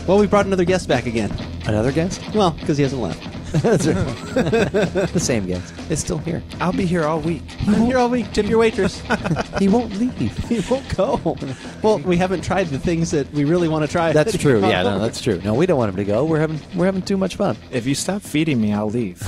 Well, we brought another guest back again. Another guest? Well, because he hasn't left. That's right. The same guest. It's still here. I'll be here all week. I'm here all week. Tip your waitress. He won't leave. He won't go. Well, we haven't tried the things that we really want to try. That's true. Yeah, no, that's true. No, we don't want him to go. We're having too much fun. If you stop feeding me, I'll leave.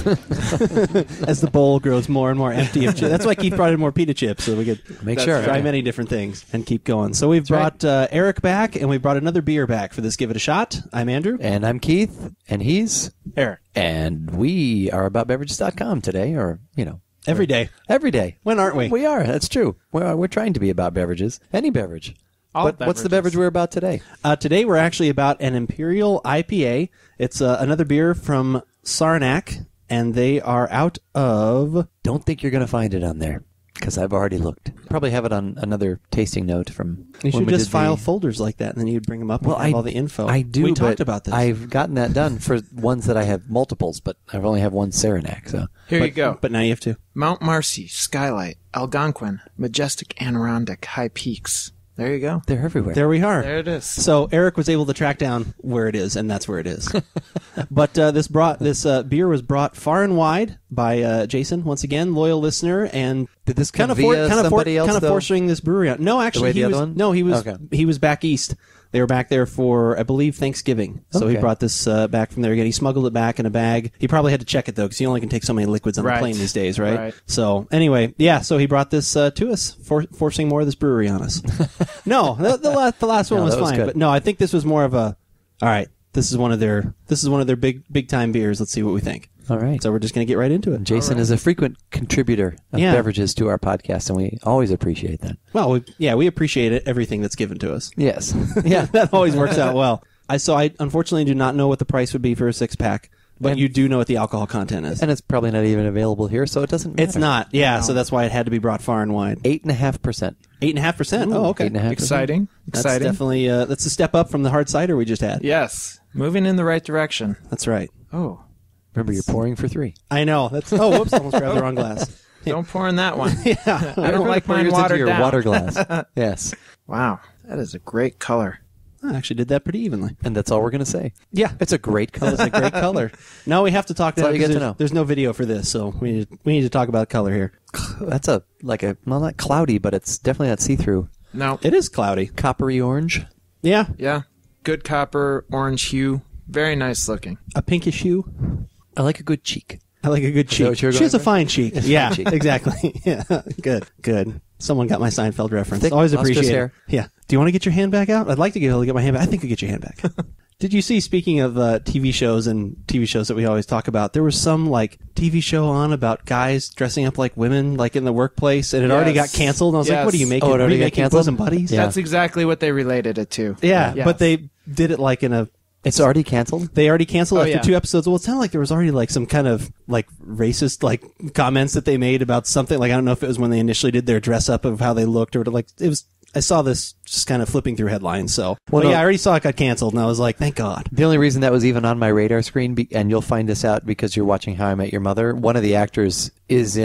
As the bowl grows more and more empty of chips. That's why Keith brought in more pita chips, so we could Sure. try many different things and keep going. So we've brought Eric back, and we brought another beer back for this Give It a Shot. I'm Andrew. And I'm Keith, and he's Eric. And we are AboutBeverages.com today, or, Every day. Every day. When aren't we? We are. That's true. We're trying to be about beverages. Any beverage. But what's the beverage we're about today? Today we're actually about an Imperial IPA. It's another beer from Saranac, and they are out of... Don't think you're going to find it on there, because I've already looked. Probably have it on another tasting note from... You should just file folders like that, and then you'd bring them up and have all the info. I do, We talked about this. I've gotten that done for ones that I have multiples, but I've only have one Saranac, so... Here you go. But now you have two. Mount Marcy, Skylight, Algonquin, Majestic Adirondack, High Peaks. There you go. They're everywhere. There we are. There it is. So Eric was able to track down where it is, and that's where it is. But this beer was brought far and wide by Jason, once again, loyal listener, and did this come via somebody else, forcing this brewery out. No, actually, he was back east. They were back there for, I believe, Thanksgiving. So he brought this back from there again. He smuggled it back in a bag. He probably had to check it, though, because he only can take so many liquids on the plane these days, right? So anyway, so he brought this to us, forcing more of this brewery on us. No, the last one was fine. But no, I think this was more of a, all right, this is one of their big time beers. Let's see what we think. All right. So we're just going to get right into it. Jason is a frequent contributor of beverages to our podcast, and we always appreciate that. Well, we appreciate everything that's given to us. Yes. Yeah, that always works out well. I unfortunately do not know what the price would be for a 6-pack, but you do know what the alcohol content is. And it's probably not even available here, so it doesn't matter. It's not, no. So that's why it had to be brought far and wide. 8.5%. 8.5%? Oh, okay. 8.5%. Exciting. That's definitely, that's a step up from the hard cider we just had. Yes. Moving in the right direction. That's right. Oh. Remember, you're pouring for 3. I know. Whoops, almost grabbed the wrong glass. Don't pour in that one. Yeah. I don't like mine watered into your down. water glass. Yes. Wow. That is a great color. I actually did that pretty evenly. And that's all we're going to say. Yeah. It's a great color. It's a great color. Now we have to talk all you get to know. There's no video for this, so we need to talk about color here. That's not cloudy, but it's definitely not see-through. No. It is cloudy. Coppery orange. Yeah. Yeah. Good copper, orange hue. Very nice looking. A pinkish hue. I like a good cheek. I like a good cheek. She has a fine cheek. Yeah, exactly. Yeah, good. Someone got my Seinfeld reference. Thick, always appreciate it. hair. Yeah. Do you want to get your hand back out? I'd like to get my hand back. I think I'll get your hand back. Did you see, speaking of TV shows and TV shows that we always talk about, there was some TV show on about guys dressing up like women in the workplace, and it already got canceled. And I was like, what are you making? It already got canceled? Bosom Buddies? Yeah. That's exactly what they related it to. Yeah, yes. But they did it in a... It's already canceled? They already canceled after 2 episodes. Well, it sounded like there was already some kind of racist comments that they made about something. I don't know if it was when they initially did their dress up of how they looked or it was. I saw this just kind of flipping through headlines. So, I already saw it got canceled, and I was like, thank God. The only reason that was even on my radar screen, and you'll find this out because you're watching How I Met Your Mother, one of the actors has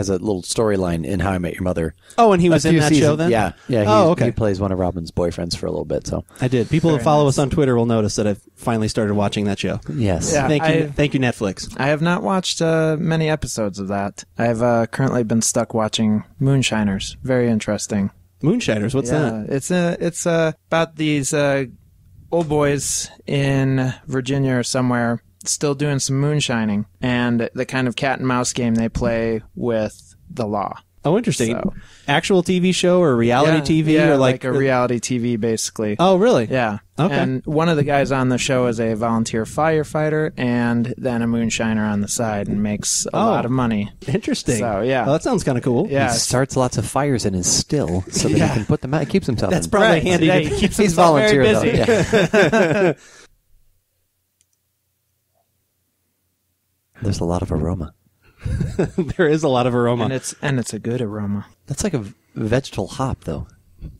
a little storyline in How I Met Your Mother. Oh, and he was in that show then? Yeah. Okay. He plays one of Robin's boyfriends for a little bit. So I did. People who follow us on Twitter will notice that I've finally started watching that show. Yes. Yeah, Thank you, Netflix. I have not watched many episodes of that. I've currently been stuck watching Moonshiners. Very interesting. Moonshiners? What's that? It's about these old boys in Virginia or somewhere still doing some moonshining and the kind of cat and mouse game they play with the law. Oh, interesting. So, actual TV show or reality TV? Yeah, or like a reality TV, basically. Oh, really? Yeah. Okay. And one of the guys on the show is a volunteer firefighter and then a moonshiner on the side and makes a lot of money. Interesting. So, yeah. Well, that sounds kind of cool. Yeah. He starts lots of fires in his still so that he can put them out. He keeps himself That's in. probably handy. Yeah, he keeps He's himself volunteer, very busy. though. Yeah. There's a lot of aroma. There is a lot of aroma. And it's a good aroma. That's like a vegetal hop, though.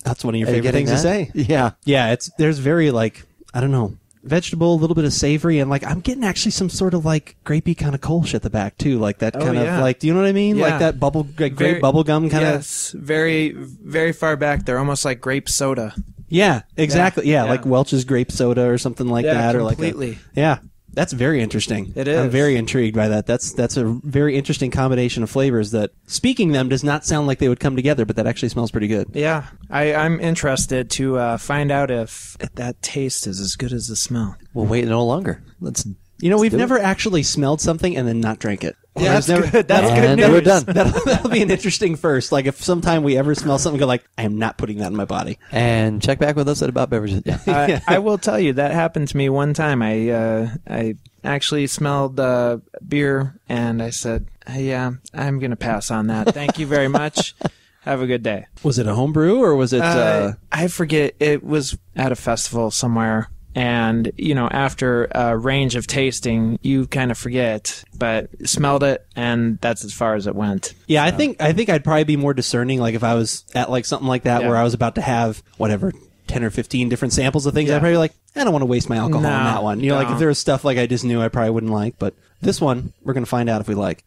That's one of your favorite things to say. Yeah. Yeah, there's very I don't know, vegetable, a little bit of savory, and I'm getting actually some sort of grapey kind of Kolsch at the back too, that kind of do you know what I mean? Yeah. Like that grape bubble gum kind of. Yes, very, very far back there, almost like grape soda. Yeah, exactly. Yeah, like Welch's grape soda or something like that. Completely. Or like yeah. That's very interesting. It is. I'm very intrigued by that. That's a very interesting combination of flavors that, speaking them, does not sound like they would come together, but that actually smells pretty good. Yeah. I'm interested to find out if that taste is as good as the smell. We'll wait no longer. We've never actually smelled something and then not drank it. Yeah, that's good. That's good news. news. We're done. That'll be an interesting first. Like if sometime we ever smell something, go like, I am not putting that in my body. And check back with us at About Beverages. Yeah. I will tell you that happened to me one time. I actually smelled beer and I said, yeah, I'm going to pass on that. Thank you very much. Have a good day. Was it a home brew or was it? I forget. It was at a festival somewhere. And, after a range of tasting, you kind of forget, but smelled it, and that's as far as it went. Yeah, so. I think I'd probably be more discerning, like if I was at like something like that where I was about to have, 10 or 15 different samples of things, I'd probably be like, I don't want to waste my alcohol on that one. Like if there was stuff like I just knew I probably wouldn't like, but this one, we're going to find out if we like.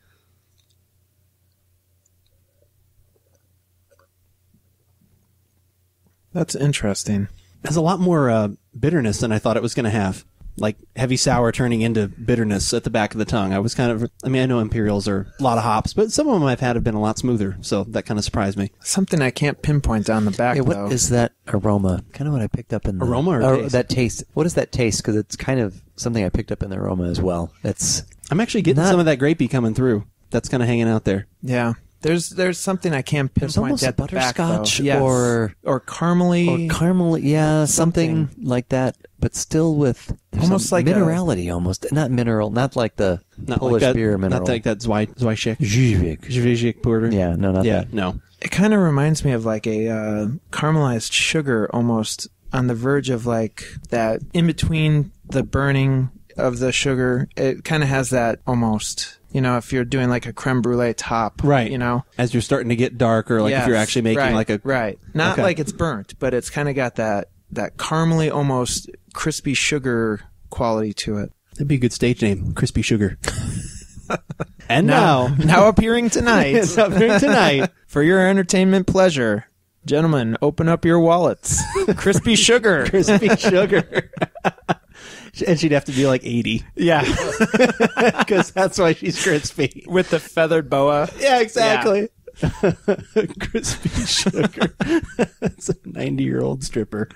That's interesting. It has a lot more bitterness than I thought it was going to have. Like heavy sour turning into bitterness at the back of the tongue. I know Imperials are a lot of hops, but some of them I've had have been a lot smoother, so that kind of surprised me. Something I can't pinpoint down the back, what though. is that aroma? Kind of what I picked up in the... Aroma or taste? That taste. What is that taste? Because it's kind of something I picked up in the aroma as well. I'm actually getting some of that grapey coming through. That's kind of hanging out there. Yeah. There's something I can't pinpoint. There's almost at the butterscotch back, yes. or caramely. Yeah, something like that, but still with almost like minerality, almost not mineral, not like the Polish beer mineral, not like that Zwyczek porter. Yeah, no, not that. No. It kind of reminds me of like a caramelized sugar, almost on the verge of like that in between the burning of the sugar. It kind of has that almost. If you're doing like a creme brulee top, right? As you're starting to get darker, like if you're actually making like a not like it's burnt, but it's kind of got that caramely, almost crispy sugar quality to it. That'd be a good stage name, Crispy Sugar. And now appearing tonight, for your entertainment pleasure, gentlemen, open up your wallets. Crispy Sugar, Crispy Sugar. And she'd have to be like 80. Yeah. Because that's why she's crispy. With the feathered boa. Yeah, exactly. Yeah. Crispy Sugar. That's a 90-year-old stripper.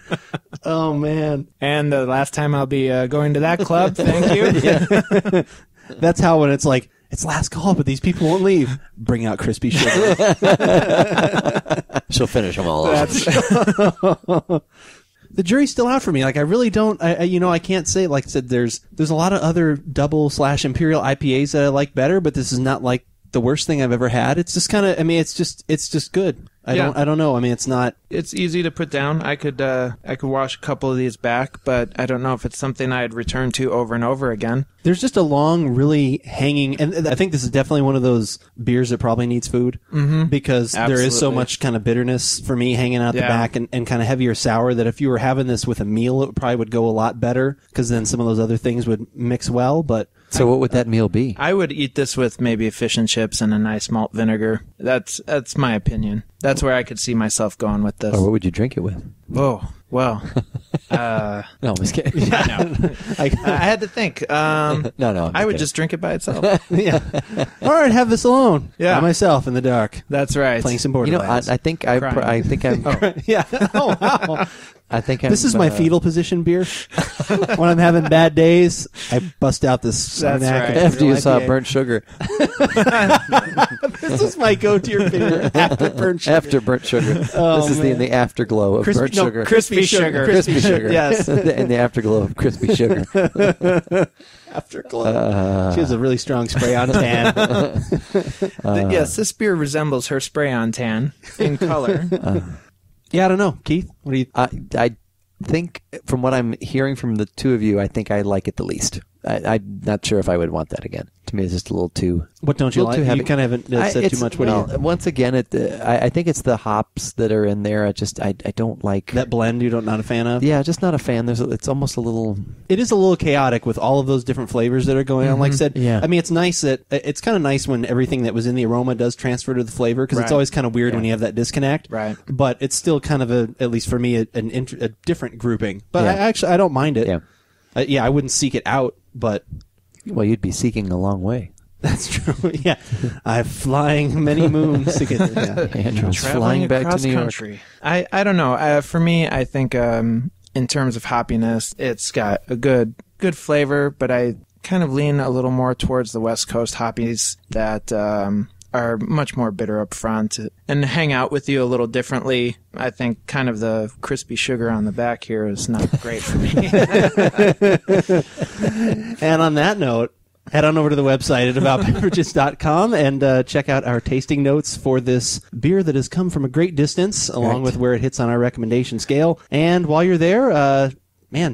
Oh, man. And the last time I'll be going to that club. Thank you. Yeah. That's how when it's like, it's last call, but these people won't leave. Bring out Crispy Sugar. She'll finish them all off. The jury's still out for me. Like I really don't. I can't say. Like I said, there's a lot of other double/Imperial IPAs that I like better, but this is not like the worst thing I've ever had. It's just kind of. I mean, it's just good. I don't know. I mean, it's not. It's easy to put down. I could wash a couple of these back, but I don't know if it's something I'd return to over and over again. There's just a long, really hanging, and I think this is definitely one of those beers that probably needs food because Absolutely. there is so much kind of bitterness for me hanging out the back and kind of heavier sour that if you were having this with a meal, it probably would go a lot better because then some of those other things would mix well. But so what would that meal be? I would eat this with maybe fish and chips and a nice malt vinegar. That's my opinion. That's where I could see myself going with this. Or what would you drink it with? Oh, well. No, I'm just kidding. I had to think. No. I would just drink it by itself. Yeah. All right, have this alone. Yeah. By myself in the dark. That's right. Playing some Borderlands. I think I'm. Yeah. Oh, wow. I think this is my fetal position beer. When I'm having bad days, I bust out this Saranac right. After you IPA. saw burnt sugar. This is my go-to beer after burnt sugar. After burnt sugar. This is the afterglow of burnt sugar. Crispy sugar. Crispy sugar. Yes. In the afterglow of crispy sugar. Afterglow. She has a really strong spray-on tan. Yes, this beer resembles her spray-on tan in color. Yeah, I don't know. Keith, what do you... I think, from what I'm hearing from the two of you, I think I like it the least. I'm not sure if I would want that again. to me is just a little too. What don't you like? You kind of haven't said too much. Once again, I think it's the hops that are in there. I don't like that blend. You're not a fan of? Yeah, just not a fan. It's almost a little. It is a little chaotic with all of those different flavors that are going on. Like I said, yeah. I mean, it's nice that it's kind of nice when everything that was in the aroma does transfer to the flavor, because it's always kind of weird when you have that disconnect. Right. But it's still kind of at least for me, a different grouping. But I don't mind it. Yeah. I wouldn't seek it out, but. Well, you'd be seeking a long way. That's true. Yeah, I'm flying many moons to get there. Yeah. Andrew's flying back to New country. York. I don't know. For me, I think in terms of hoppiness, it's got a good flavor, but I kind of lean a little more towards the West Coast hoppies that are much more bitter up front and hang out with you a little differently. I think kind of the crispy sugar on the back here is not great for me. And on that note, head on over to the website at AboutBeverages.com and check out our tasting notes for this beer that has come from a great distance, along with where it hits on our recommendation scale. And while you're there,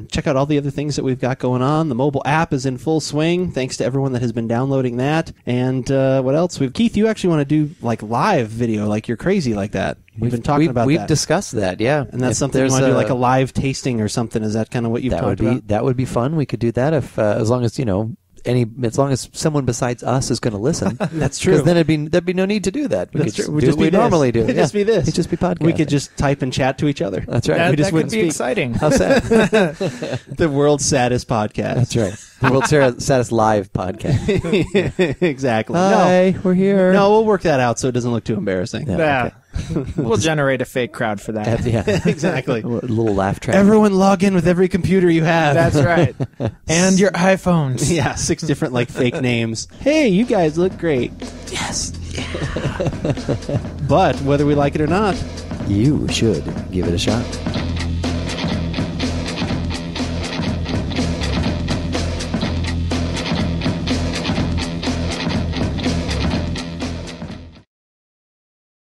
check out all the other things that we've got going on. The mobile app is in full swing, thanks to everyone that has been downloading that. And what else? Keith, you actually want to do like live video, like you're crazy like that. We've been talking about that. We've discussed that, yeah. And that's something you want to do, like a live tasting or something. Is that kind of what you've talked about? That would be fun. We could do that as long as, as long as someone besides us is going to listen. That's true. Because then there'd be no need to do that. We That's could true. do what we normally do. It'd just be this. It'd just be podcasting. We could just type and chat to each other. That's right. That could be exciting. How sad. The world's saddest podcast. That's right. The world's saddest live podcast. Exactly. Hi, we're here. No, we'll work that out so it doesn't look too embarrassing. Yeah. We'll generate a fake crowd for that. Yeah. Exactly. A little laugh track. Everyone log in with every computer you have. That's right. And your iPhones. Yeah, 6 different fake names. Hey, you guys look great. Yes. Yeah. But whether we like it or not, you should give it a shot.